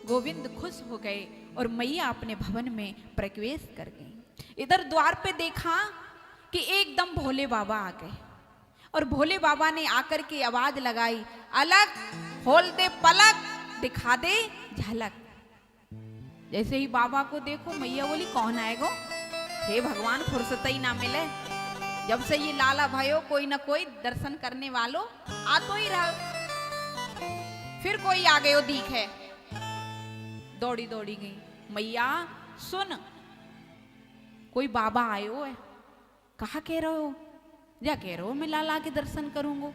गोविंद खुश हो गए और मैया अपने भवन में प्रवेश कर गई। इधर द्वार पे देखा कि एकदम भोले बाबा आ गए और भोले बाबा ने आकर के आवाज लगाई, अलग खोल दे पलक, दिखा दे झलक। जैसे ही बाबा को देखो मैया बोली कौन आएगो? हे भगवान फुर्सत ही ना मिले, जब से ये लाला भयो कोई ना कोई दर्शन करने वालों आ तो ही रहा। फिर कोई आ गयो दिखे, दौड़ी दौड़ी गई, मैया सुन कोई बाबा आयो है। कहा कह रहे हो? या कह रहे हो मैं लाला के दर्शन करूंगा।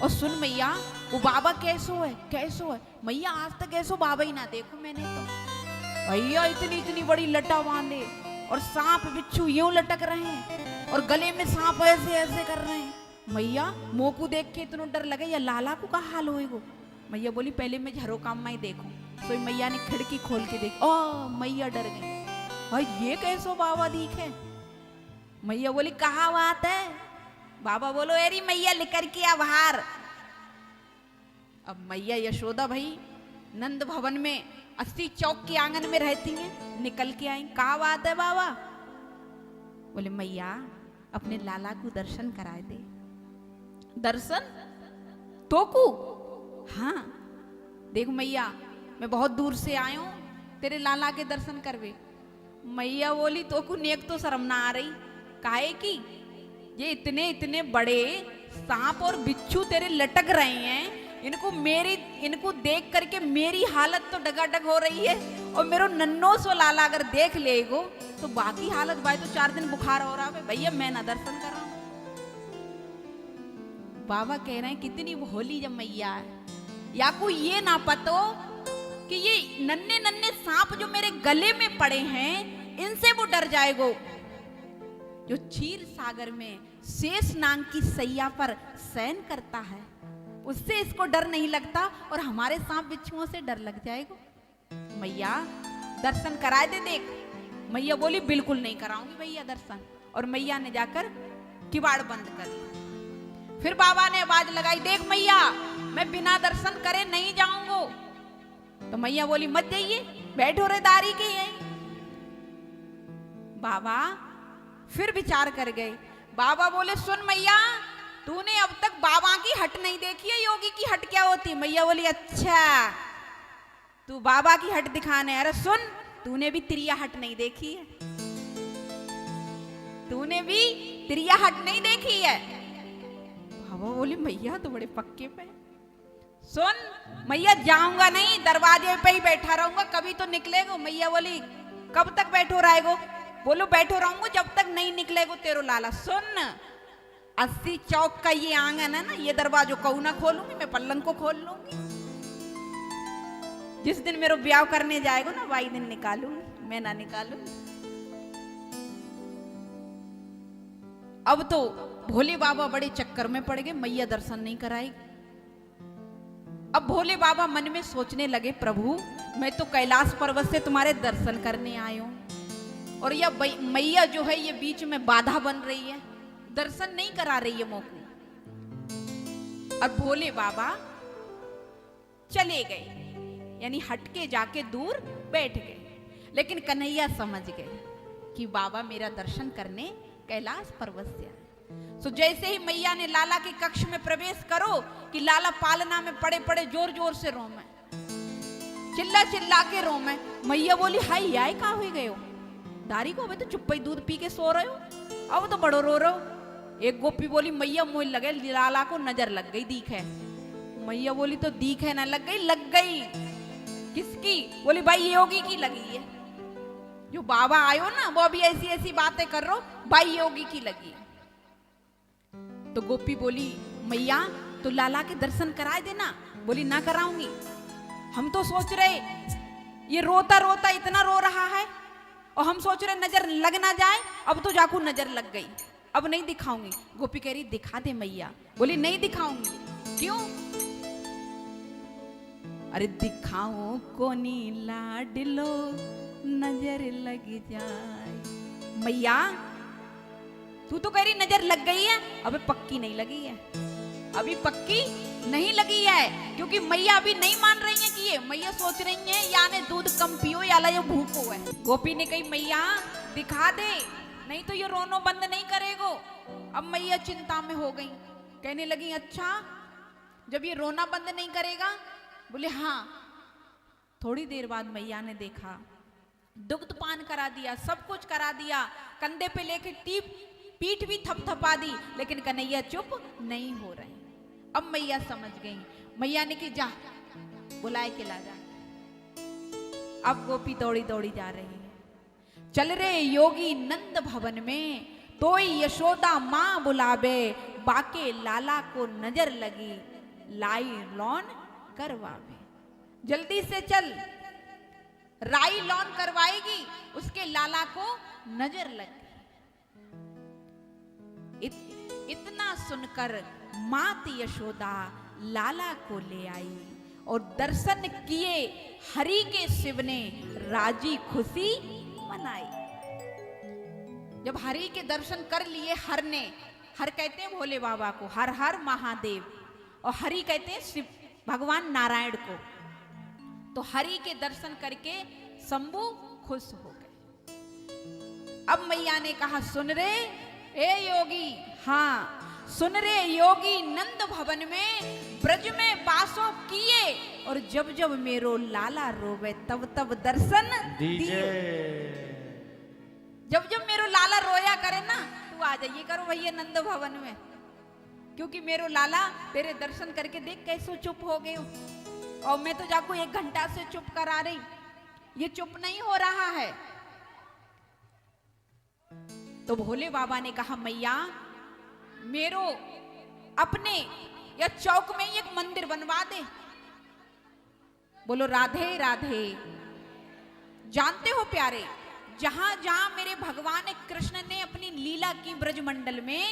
और सुन मैया वो बाबा कैसो है? कैसो है मैया? आज तक ऐसो बाबा ही ना देखो मैंने तो। भैया इतनी इतनी बड़ी लटा बांधे और सांप बिच्छू यूं लटक रहे हैं और गले में सांप ऐसे ऐसे कर रहे हैं। मैया मोकू देख के इतना डर लगे, या लाला को का हाल होएगो? मैया बोली पहले मैं झरो काम में देखूं। तो मैया ने खिड़की खोल के देख, ओ मैया डर गई, भाई ये कैसो बाबा दिखे? मैया बोली कहा बात है? बाबा बोलो एरी मैया लेकर के आ बाहर। अब मैया यशोदा भाई नंद भवन में 80 चौक के आंगन में रहती हैं, निकल के आई। कहा बात है बाबा? बोले मैया अपने लाला को दर्शन कराए दे। दर्शन तोकू? हाँ देख मैया मैं बहुत दूर से आया हूं तेरे लाला के दर्शन करवे। मैया बोली तोकू नेक तो शर्म ना आ रही? काहे की ये इतने इतने बड़े सांप और बिच्छू तेरे लटक रहे हैं, इनको देख करके मेरी हालत तो डगाडग हो रही है। और मेरो नन्नो सो लाला अगर देख लेगो तो बाकी हालत भाई तो 4 दिन बुखार हो रहा है। भैया मैं ना दर्शन कर रहा हूं। बाबा कह रहे हैं कितनी भोली जब मैया है, या को ये ना पतो कि ये नन्हे नन्हे सांप जो मेरे गले में पड़े हैं इनसे वो डर जाएगो। जो क्षीर सागर में शेष नाग की सैया पर शयन करता है उससे इसको डर नहीं लगता, और हमारे सांप बिच्छुओं से डर लग जाएगा। मैया दर्शन कराए दे देख। मैया बोली बिल्कुल नहीं कराऊंगी भैया दर्शन। और मैया ने जाकर किवाड़ बंद कर लिया। फिर बाबा ने आवाज लगाई, देख मैया मैं बिना दर्शन करे नहीं जाऊंगा। तो मैया बोली मत जाइए, बैठो रे दारी के यहीं। बाबा फिर विचार कर गए। बाबा बोले सुन मैया तूने अब तक बाबा की हट नहीं देखी है, योगी की हट क्या होती? मैया बोली अच्छा तू बाबा की हट दिखाने। अरे सुन तूने भी त्रिया हट नहीं देखी है, तूने भी त्रिया हट नहीं देखी है। बाबा बोली मैया तो बड़े पक्के पे। सुन मैया जाऊंगा नहीं, दरवाजे पे ही बैठा रहूंगा, कभी तो निकलेगा। मैया बोली कब तक बैठो रहेगो? बोलो बैठो रहूंगा जब तक नहीं निकलेगो तेरो लाला। सुन 80 चौक का ये आंगन है ना, ये दरवाजो कहू ना खोलूंगी, मैं पल्लंग को खोल लूंगी। जिस दिन मेरे ब्याह करने जाएगा ना वही दिन निकालूंगी, मैं ना निकालूंगी। अब तो भोले बाबा बड़े चक्कर में पड़ गए, मैया दर्शन नहीं कराई। अब भोले बाबा मन में सोचने लगे प्रभु मैं तो कैलाश पर्वत से तुम्हारे दर्शन करने आया हूं और यह मैया जो है ये बीच में बाधा बन रही है, दर्शन नहीं करा रही है मोको। और भोले बाबा चले गए, यानी हटके जाके दूर बैठ गए। लेकिन कन्हैया समझ गए कि बाबा मेरा दर्शन करने कैलाश पर्वत से आए। तो जैसे ही मैया ने लाला के कक्ष में प्रवेश करो कि लाला पालना में पड़े पड़े जोर जोर से रोमे, चिल्ला चिल्ला के रोमे। मैया बोली हाय याय का हुई गए हो दारी को? अबे तो चुप्पी दूध पी के सो रहे हो, अब तो बड़ो रो रहे हो। एक गोपी बोली मैया मोह लगे, लाला को नजर लग गई दिखे। मैया बोली तो दिखे ना लग गई, लग गई। किसकी? बोली भाई योगी की लगी है, जो बाबा आयो ना वो भी ऐसी ऐसी बातें कर रहे हो, भाई योगी की लगी है। तो गोपी बोली मैया तो लाला के दर्शन कराए देना। बोली ना कराऊंगी, हम तो सोच रहे ये रोता रोता इतना रो रहा है और हम सोच रहे नजर लग ना जाए, अब तो जाकू नजर लग गई, अब नहीं दिखाऊंगी। गोपी कह रही दिखा दे मैया। बोली नहीं दिखाऊंगी। क्यों? अरे दिखाओ कोनी लाडलो नजर लग जाए। मैया तू तो कह रही नजर लग गई है, अबे पक्की नहीं लगी है, अभी पक्की नहीं लगी है, क्योंकि मैया अभी नहीं मान रही है कि ये। मैया सोच रही हैं या ने दूध कम पियो या ला ये भूखो है। गोपी ने कही मैया दिखा दे, नहीं तो ये रोनो बंद नहीं करेगो। अब मैया चिंता में हो गई, कहने लगी अच्छा जब ये रोना बंद नहीं करेगा? बोले हाँ। थोड़ी देर बाद मैया ने देखा, दुग्ध पान करा दिया, सब कुछ करा दिया, कंधे पे लेके पीठ भी थपथपा दी, लेकिन कन्हैया चुप नहीं हो रहे। अब मैया समझ गई, मैया ने कि जा बुलाए के ला जा। अब गोपी दौड़ी दौड़ी जा रही है। चल रे योगी नंद भवन में, तोई यशोदा माँ बुलावे, बाके लाला को नजर लगी, लाई लॉन करवावे। जल्दी से चल, राई लॉन करवाएगी, उसके लाला को नजर लग गई। इतना सुनकर मात यशोदा लाला को ले आई और दर्शन किए हरि के शिव ने राजी खुशी मनाई। जब हरि के दर्शन कर लिए हर ने, हर कहते हैं भोले बाबा को, हर हर महादेव, और हरि कहते हैं शिव भगवान नारायण को। तो हरि के दर्शन करके शंभु खुश हो गए। अब मैया ने कहा सुन रे ए योगी, हाँ सुन रे योगी नंद भवन में ब्रज में बासो किए, और जब जब मेरो लाला रोवे तब तब दर्शन दिए। जब जब मेरो लाला रोया करे ना, तू आ जाइए करो भैया नंद भवन में, क्योंकि मेरो लाला तेरे दर्शन करके देख कैसे चुप हो गए हो, और मैं तो जाको 1 घंटा से चुप करा रही, ये चुप नहीं हो रहा है। तो भोले बाबा ने कहा मैया मेरो अपने या चौक में एक मंदिर बनवा दे। बोलो राधे राधे। जानते हो प्यारे, जहां जहां मेरे भगवान कृष्ण ने अपनी लीला की ब्रजमंडल में,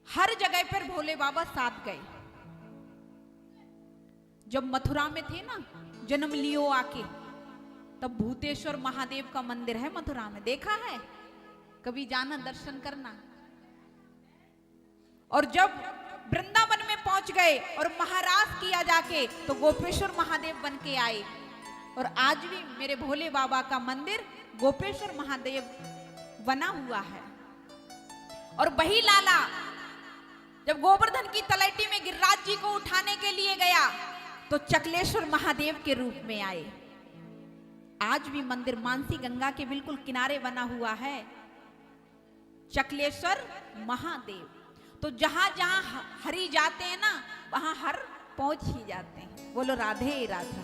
हर जगह पर भोले बाबा साथ गए। जब मथुरा में थे ना, जन्म लियो आके, तब भूतेश्वर महादेव का मंदिर है मथुरा में, देखा है? कभी जाना दर्शन करना। और जब वृंदावन में पहुंच गए और महाराज किया जाके, तो गोपेश्वर महादेव बन के आए। और आज भी मेरे भोले बाबा का मंदिर गोपेश्वर महादेव बना हुआ है। और वही लाला जब गोवर्धन की तलैटी में गिरिराज जी को उठाने के लिए गया, तो चकलेश्वर महादेव के रूप में आए। आज भी मंदिर मानसी गंगा के बिल्कुल किनारे बना हुआ है, चकलेश्वर महादेव। तो जहां जहां हरि जाते हैं ना, वहां हर पहुंच ही जाते हैं। बोलो राधे राधा।